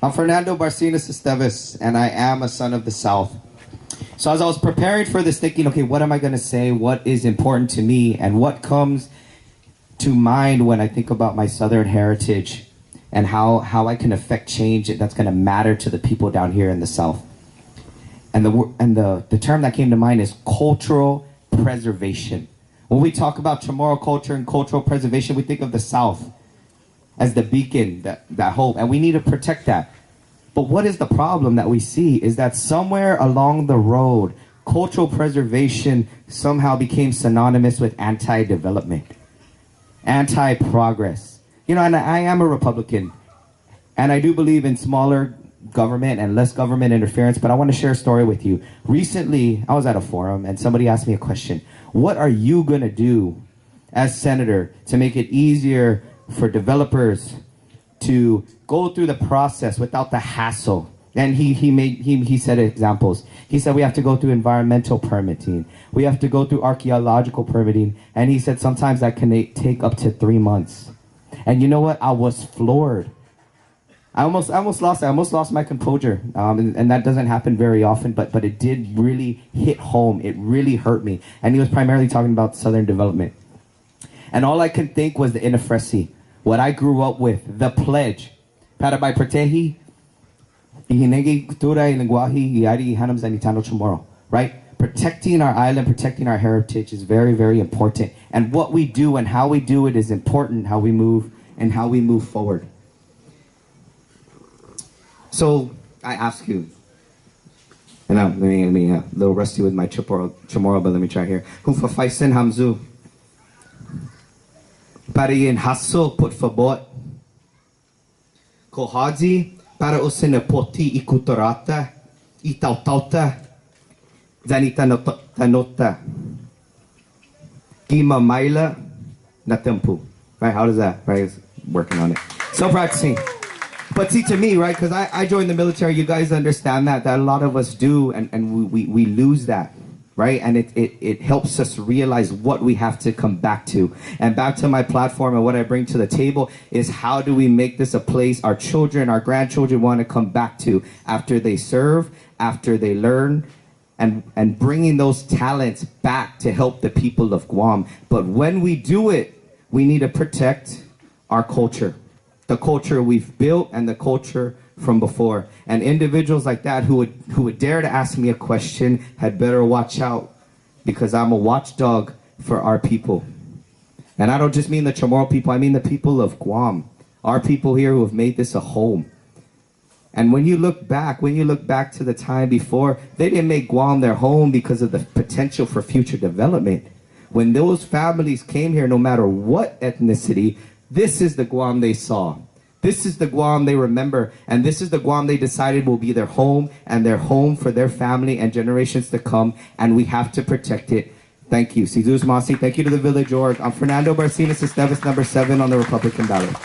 I'm Fernando Esteves, and I am a son of the South. So as I was preparing for this, thinking, okay, what am I going to say? What is important to me? And what comes to mind when I think about my Southern heritage and how I can affect change that's going to matter to the people down here in the South? And the term that came to mind is cultural preservation. When we talk about Chamorro culture and cultural preservation, we think of the South as the beacon, that hope, and we need to protect that. But what is the problem that we see is that somewhere along the road, cultural preservation somehow became synonymous with anti-development, anti-progress. You know, and I am a Republican, and I do believe in smaller government and less government interference, but I want to share a story with you. Recently, I was at a forum, and somebody asked me a question. What are you going to do as senator to make it easier for developers to go through the process without the hassle? And he said examples. He said we have to go through environmental permitting. We have to go through archaeological permitting. And he said sometimes that can take up to 3 months. And you know what? I was floored. I almost lost it. I almost lost my composure. And that doesn't happen very often, but it did really hit home. It really hurt me. And he was primarily talking about Southern development. And all I could think was the Inafresi, what I grew up with, the pledge. Para by protehi, ihinegi kultura ilengwahi iari hanam zanitano tomorrow. Right? Protecting our island, protecting our heritage is very, very important. And what we do and how we do it is important, how we move and how we move forward. So I ask you, and I'm a little rusty with my Chamorro, but let me try here. Hufa faisen hamzu. Para yin hasso por favor. Kohadzi para usina poti ikutorata itautauta zanita nota gima maila natempu. Right? How does that? Right? Working on it. Still practicing. But see, to me, right, because I joined the military, you guys understand that a lot of us do, and we lose that, right? And it helps us realize what we have to come back to. And back to my platform and what I bring to the table is how do we make this a place our children, our grandchildren want to come back to after they serve, after they learn, and bringing those talents back to help the people of Guam. But when we do it, we need to protect our culture. The culture we've built and the culture from before. And individuals like that who would dare to ask me a question had better watch out, because I'm a watchdog for our people. And I don't just mean the Chamorro people, I mean the people of Guam. Our people here who have made this a home. And when you look back to the time before, they didn't make Guam their home because of the potential for future development. When those families came here, no matter what ethnicity, this is the Guam they saw. This is the Guam they remember. And this is the Guam they decided will be their home and their home for their family and generations to come. And we have to protect it. Thank you. Sizuz Masi. Thank you to the Village Org. I'm Fernando Esteves, number 7 on the Republican ballot.